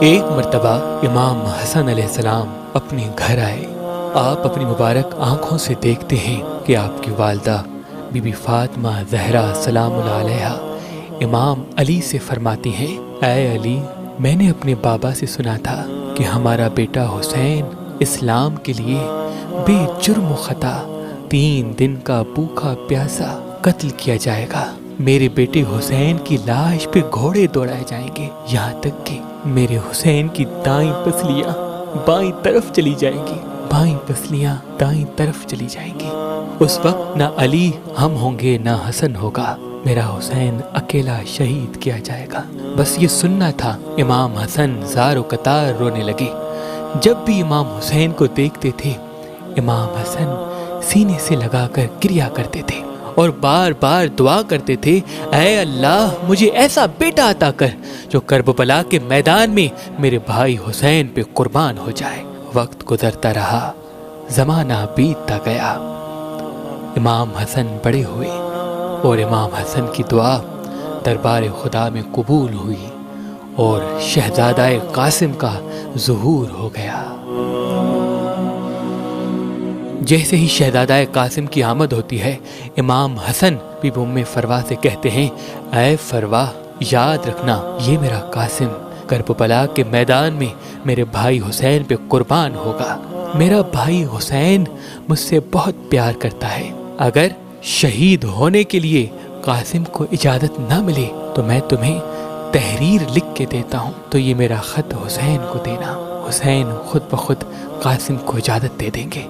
ایک مرتبہ امام حسن علیہ السلام اپنے گھر آئے۔ آپ اپنی مبارک آنکھوں سے دیکھتے ہیں کہ آپ کی والدہ بی بی فاطمہ زہرا سلام اللہ علیہا امام علی سے فرماتی ہیں، اے علی، میں نے اپنے بابا سے سنا تھا کہ ہمارا بیٹا حسین اسلام کے لیے بے جرم و خطا 3 دن کا بھوکا پیاسا قتل کیا جائے گا۔ میرے بیٹے حسین کی لاش پہ گھوڑے دوڑائے جائیں گے، یہاں تک کہ میرے حسین کی دائیں پسلیاں بائیں طرف چلی جائیں گی، بائیں پسلیاں دائیں طرف چلی جائیں گی۔ اس وقت نہ علی ہم ہوں گے نہ حسن ہوگا، میرا حسین اکیلا شہید کیا جائے گا۔ بس یہ سننا تھا۔ امام حسن زار و قطار رونے لگے۔ جب بھی امام حسین کو دیکھتے تھے، امام حسن سینے سے لگا کر گریا کرتے تھے اور بار بار دعا کرتے تھے، اے اللہ، مجھے ایسا بیٹا عطا کر جو کربلا کے میدان میں میرے بھائی حسین پہ قربان ہو جائے۔ وقت گزرتا رہا، زمانہ بیتتا گیا، امام حسن بڑے ہوئے اور امام حسن کی دعا دربار خدا میں قبول ہوئی اور شہزادہ قاسم کا ظہور ہو گیا۔ جیسے ہی شہزادہ قاسم کی آمد ہوتی ہے، امام حسن بی بی ام فروا سے کہتے ہیں، اے فروا، یاد رکھنا یہ میرا قاسم کربلا کے میدان میں میرے بھائی حسین پہ قربان ہوگا۔ میرا بھائی حسین مجھ سے بہت پیار کرتا ہے۔ اگر شہید ہونے کے لیے قاسم کو اجازت نہ ملے تو میں تمہیں تحریر لکھ کے دیتا ہوں، تو یہ میرا خط حسین کو دینا۔ حسین خود بخود قاسم کو اجازت دے دیں گے۔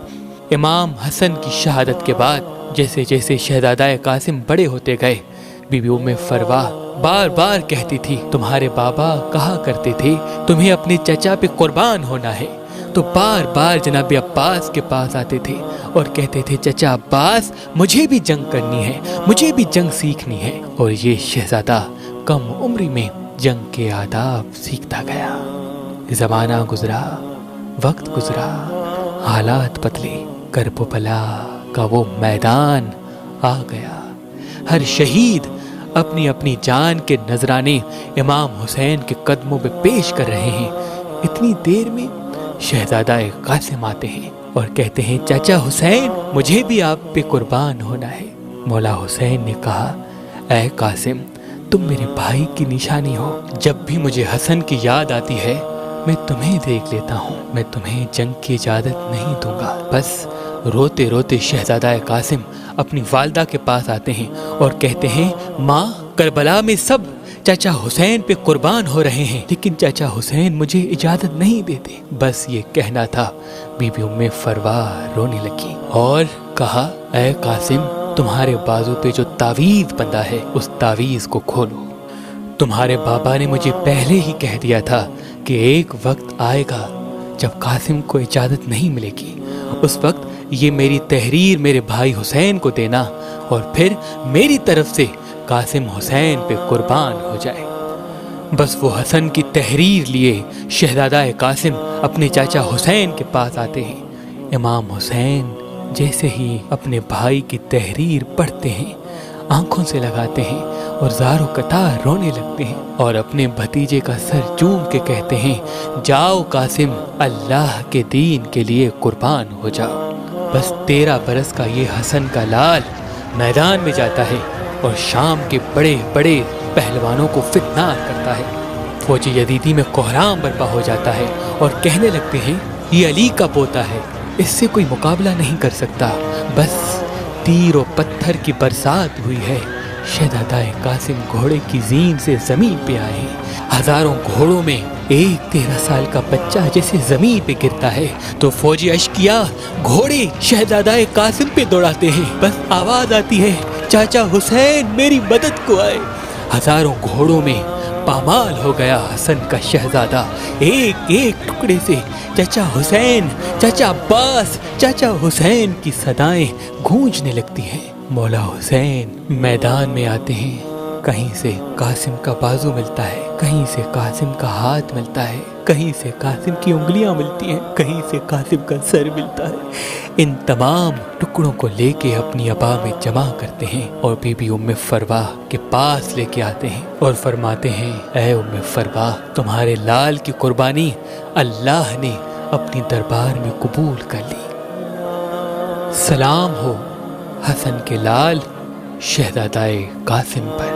امام حسن کی شہادت کے بعد جیسے جیسے شہزادہ قاسم بڑے ہوتے گئے، بی بی ام فروا بار بار کہتی تھی، تمہارے بابا کہا کرتے تھے تمہیں اپنے چچا پہ قربان ہونا ہے، تو بار بار جناب عباس کے پاس آتے تھے اور کہتے تھے، چچا عباس، مجھے بھی جنگ کرنی ہے، مجھے بھی جنگ سیکھنی ہے۔ اور یہ شہزادہ کم عمری میں جنگ کے آداب سیکھتا گیا۔ زمانہ گزرا، وقت گزرا، حالات بدلے، کربلا کا وہ میدان آ گیا۔ ہر شہید اپنی اپنی جان کے نذرانے امام حسین کے قدموں پہ پیش کر رہے ہیں۔ اتنی دیر میں شہزادہ قاسم آتے ہیں اور کہتے ہیں، چچا حسین، مجھے بھی آپ پہ قربان ہونا ہے۔ مولا حسین نے کہا، اے قاسم، تم میرے بھائی کی نشانی ہو، جب بھی مجھے حسن کی یاد آتی ہے میں تمہیں دیکھ لیتا ہوں، میں تمہیں جنگ کی اجازت نہیں دوں گا۔ بس روتے روتے شہزادہ قاسم اپنی والدہ کے پاس آتے ہیں اور کہتے ہیں، ماں، کربلا میں سب چچا حسین پہ قربان ہو رہے ہیں، لیکن چچا حسین مجھے اجازت نہیں دیتے۔ بس یہ کہنا تھا، بی بی ام فروا رونے لگی اور کہا، اے قاسم، تمہارے بازو پہ جو تعویذ بندھا ہے اس تعویذ کو کھولو۔ تمہارے بابا نے مجھے پہلے ہی کہہ دیا تھا کہ ایک وقت آئے گا جب قاسم کو اجازت نہیں ملے گی، اس وقت یہ میری تحریر میرے بھائی حسین کو دینا اور پھر میری طرف سے قاسم حسین پہ قربان ہو جائے۔ بس وہ حسن کی تحریر لیے شہزادہ قاسم اپنے چاچا حسین کے پاس آتے ہیں۔ امام حسین جیسے ہی اپنے بھائی کی تحریر پڑھتے ہیں، آنکھوں سے لگاتے ہیں اور زار و قطار رونے لگتے ہیں اور اپنے بھتیجے کا سر چوم کے کہتے ہیں، جاؤ قاسم، اللہ کے دین کے لیے قربان ہو جاؤ۔ بس 13 برس کا یہ حسن کا لال میدان میں جاتا ہے اور شام کے بڑے بڑے پہلوانوں کو فتنہ کرتا ہے۔ فوج یزیدی میں کوہرام برپا ہو جاتا ہے اور کہنے لگتے ہیں، یہ علی کا پوتا ہے، اس سے کوئی مقابلہ نہیں کر سکتا۔ بس تیر و پتھر کی برسات ہوئی ہے۔ شہزادہ قاسم گھوڑے کی زین سے زمین پہ آئے ہیں۔ ہزاروں گھوڑوں میں ایک 13 سال کا بچہ جیسے زمین پہ گرتا ہے تو فوجی اشکیا گھوڑے شہزادہ قاسم پہ دوڑاتے ہیں۔ بس آواز آتی ہے، چاچا حسین میری مدد کو آئے۔ ہزاروں گھوڑوں میں پامال ہو گیا حسن کا شہزادہ۔ ایک ایک ٹکڑے سے چچا حسین، چچا عباس، چچا حسین کی صدائیں گونجنے لگتی ہیں۔ مولا حسین میدان میں آتے ہیں کہیں سے قاسم کا بازو ملتا ہے، کہیں سے قاسم کا ہاتھ ملتا ہے، کہیں سے قاسم کی انگلیاں ملتی ہیں، کہیں سے قاسم کا سر ملتا ہے۔ ان تمام ٹکڑوں کو لے کے اپنی ابا میں جمع کرتے ہیں اور بی بی ام فروا کے پاس لے کے آتے ہیں اور فرماتے ہیں اے ام فروا، تمہارے لال کی قربانی اللہ نے اپنی دربار میں قبول کر لی۔ سلام ہو حسن کے لال شہزادہ قاسم پر۔